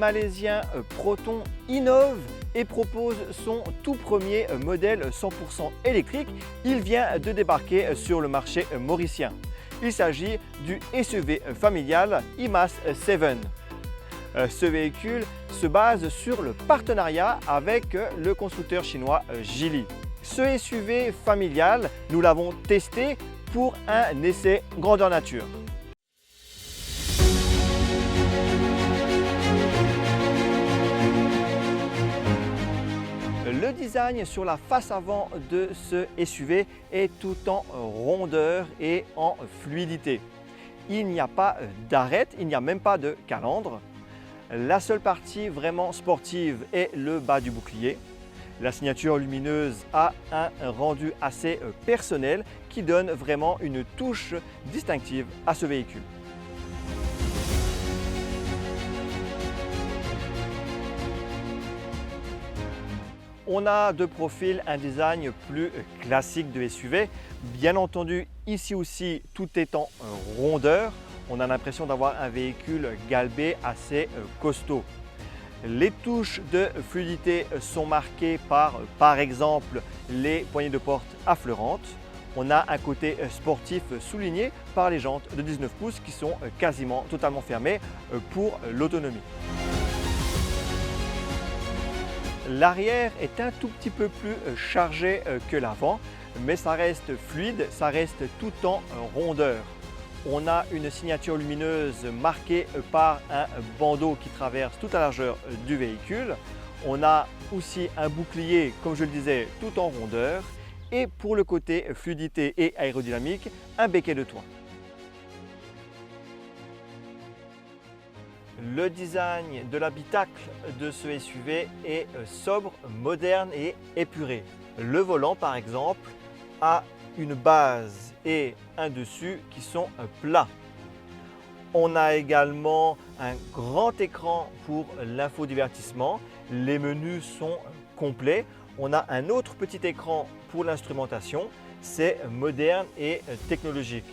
Malaisien Proton innove et propose son tout premier modèle 100% électrique. Il vient de débarquer sur le marché mauricien. Il s'agit du SUV familial IMAS 7. Ce véhicule se base sur le partenariat avec le constructeur chinois Geely. Ce SUV familial, nous l'avons testé pour un essai grandeur nature. Le design sur la face avant de ce SUV est tout en rondeur et en fluidité. Il n'y a pas d'arête, il n'y a même pas de calandre. La seule partie vraiment sportive est le bas du bouclier. La signature lumineuse a un rendu assez personnel qui donne vraiment une touche distinctive à ce véhicule. On a de profil un design plus classique de SUV. Bien entendu, ici aussi, tout est en rondeur. On a l'impression d'avoir un véhicule galbé assez costaud. Les touches de fluidité sont marquées par exemple, les poignées de porte affleurantes. On a un côté sportif souligné par les jantes de 19 pouces qui sont quasiment totalement fermées pour l'autonomie. L'arrière est un tout petit peu plus chargé que l'avant, mais ça reste fluide, ça reste tout en rondeur. On a une signature lumineuse marquée par un bandeau qui traverse toute la largeur du véhicule. On a aussi un bouclier, comme je le disais, tout en rondeur. Et pour le côté fluidité et aérodynamique, un béquet de toit. Le design de l'habitacle de ce SUV est sobre, moderne et épuré. Le volant, par exemple, a une base et un dessus qui sont plats. On a également un grand écran pour l'infodivertissement. Les menus sont complets. On a un autre petit écran pour l'instrumentation. C'est moderne et technologique.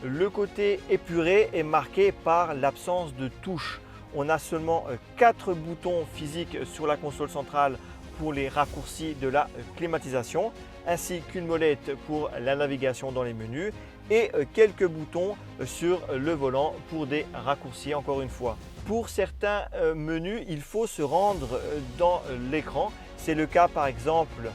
Le côté épuré est marqué par l'absence de touches. On a seulement 4 boutons physiques sur la console centrale pour les raccourcis de la climatisation, ainsi qu'une molette pour la navigation dans les menus et quelques boutons sur le volant pour des raccourcis encore une fois. Pour certains menus, il faut se rendre dans l'écran. C'est le cas par exemple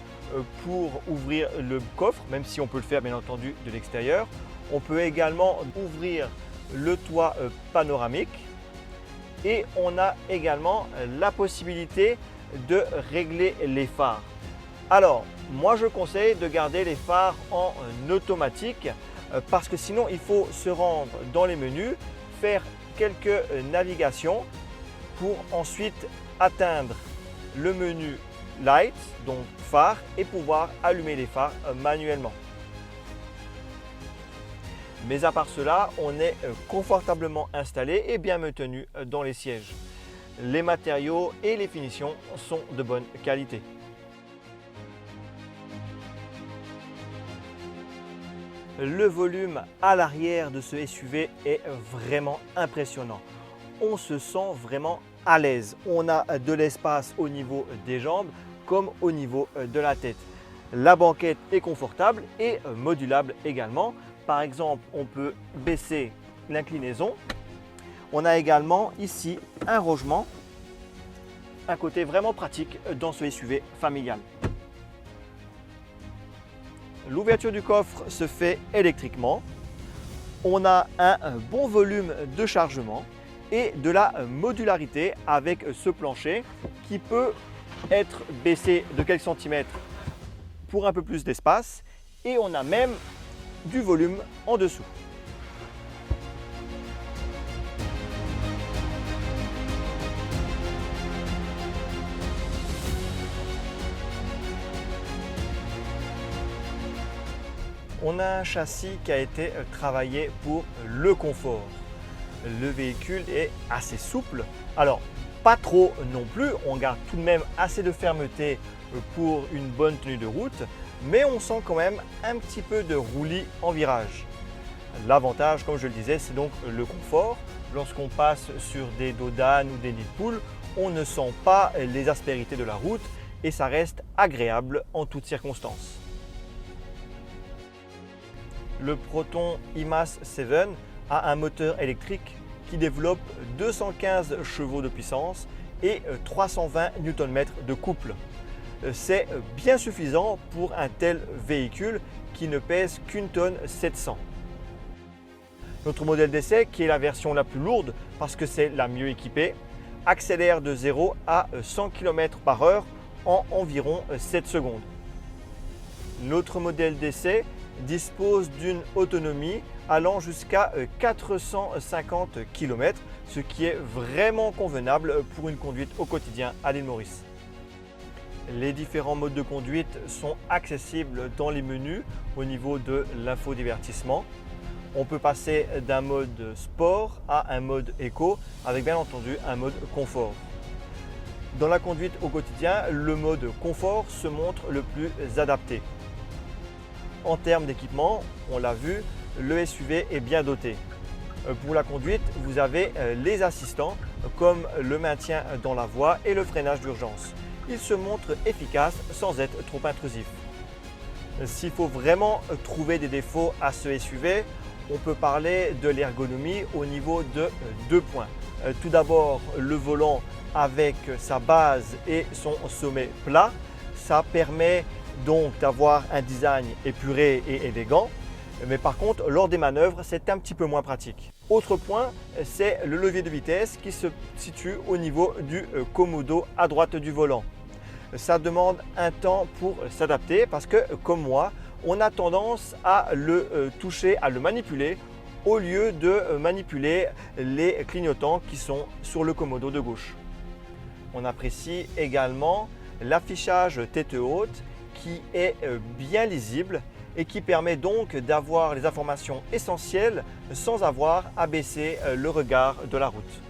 pour ouvrir le coffre, même si on peut le faire bien entendu de l'extérieur. On peut également ouvrir le toit panoramique et on a également la possibilité de régler les phares. Alors, moi je conseille de garder les phares en automatique parce que sinon il faut se rendre dans les menus, faire quelques navigations pour ensuite atteindre le menu Light, donc phare, et pouvoir allumer les phares manuellement. Mais à part cela, on est confortablement installé et bien maintenu dans les sièges. Les matériaux et les finitions sont de bonne qualité. Le volume à l'arrière de ce SUV est vraiment impressionnant. On se sent vraiment à l'aise. On a de l'espace au niveau des jambes comme au niveau de la tête. La banquette est confortable et modulable également. Par exemple, on peut baisser l'inclinaison. On a également ici un rangement, un côté vraiment pratique dans ce SUV familial. L'ouverture du coffre se fait électriquement. On a un bon volume de chargement et de la modularité avec ce plancher qui peut être baissé de quelques centimètres pour un peu plus d'espace et on a même du volume en dessous. On a un châssis qui a été travaillé pour le confort. Le véhicule est assez souple. Alors, pas trop non plus, on garde tout de même assez de fermeté pour une bonne tenue de route, mais on sent quand même un petit peu de roulis en virage. L'avantage, comme je le disais, c'est donc le confort. Lorsqu'on passe sur des dos d'âne ou des nids de poules, on ne sent pas les aspérités de la route et ça reste agréable en toutes circonstances. Le Proton IMAS 7 a un moteur électrique qui développe 215 chevaux de puissance et 320 Nm de couple. C'est bien suffisant pour un tel véhicule qui ne pèse qu'une tonne 700. Notre modèle d'essai, qui est la version la plus lourde parce que c'est la mieux équipée, accélère de 0 à 100 km/h en environ 7 secondes. Notre modèle d'essai dispose d'une autonomie allant jusqu'à 450 km, ce qui est vraiment convenable pour une conduite au quotidien à l'île Maurice. Les différents modes de conduite sont accessibles dans les menus au niveau de l'infodivertissement. On peut passer d'un mode sport à un mode éco avec bien entendu un mode confort. Dans la conduite au quotidien, le mode confort se montre le plus adapté. En termes d'équipement, on l'a vu, le SUV est bien doté. Pour la conduite, vous avez les assistants comme le maintien dans la voie et le freinage d'urgence. Il se montre efficace sans être trop intrusif. S'il faut vraiment trouver des défauts à ce SUV, on peut parler de l'ergonomie au niveau de 2 points. Tout d'abord, le volant avec sa base et son sommet plat, ça permet donc d'avoir un design épuré et élégant. Mais par contre, lors des manœuvres, c'est un petit peu moins pratique. Autre point, c'est le levier de vitesse qui se situe au niveau du commodo à droite du volant. Ça demande un temps pour s'adapter parce que, comme moi, on a tendance à le toucher, à le manipuler au lieu de manipuler les clignotants qui sont sur le commodo de gauche. On apprécie également l'affichage tête haute qui est bien lisible et qui permet donc d'avoir les informations essentielles sans avoir à baisser le regard de la route.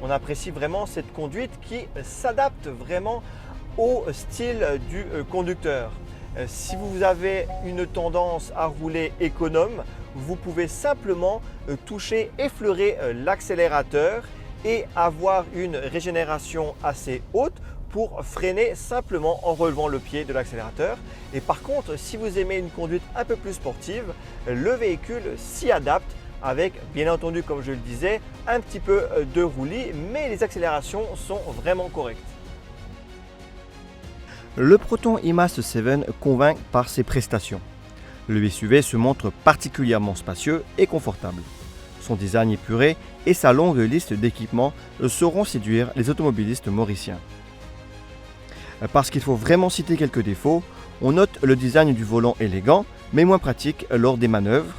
On apprécie vraiment cette conduite qui s'adapte vraiment au style du conducteur. Si vous avez une tendance à rouler économe, vous pouvez simplement toucher, effleurer l'accélérateur et avoir une régénération assez haute pour freiner simplement en relevant le pied de l'accélérateur. Et par contre, si vous aimez une conduite un peu plus sportive, le véhicule s'y adapte avec, bien entendu, comme je le disais, un petit peu de roulis, mais les accélérations sont vraiment correctes. Le Proton IMAS 7 convainc par ses prestations. Le SUV se montre particulièrement spacieux et confortable. Son design épuré et sa longue liste d'équipements sauront séduire les automobilistes mauriciens. Parce qu'il faut vraiment citer quelques défauts, on note le design du volant élégant, mais moins pratique lors des manœuvres,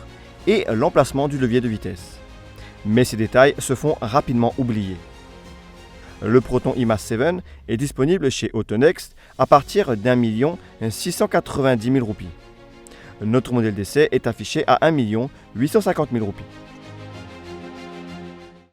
et l'emplacement du levier de vitesse. Mais ces détails se font rapidement oublier. Le Proton IMAS 7 est disponible chez Autonext à partir d'1 690 000 roupies. Notre modèle d'essai est affiché à 1 850 000 roupies.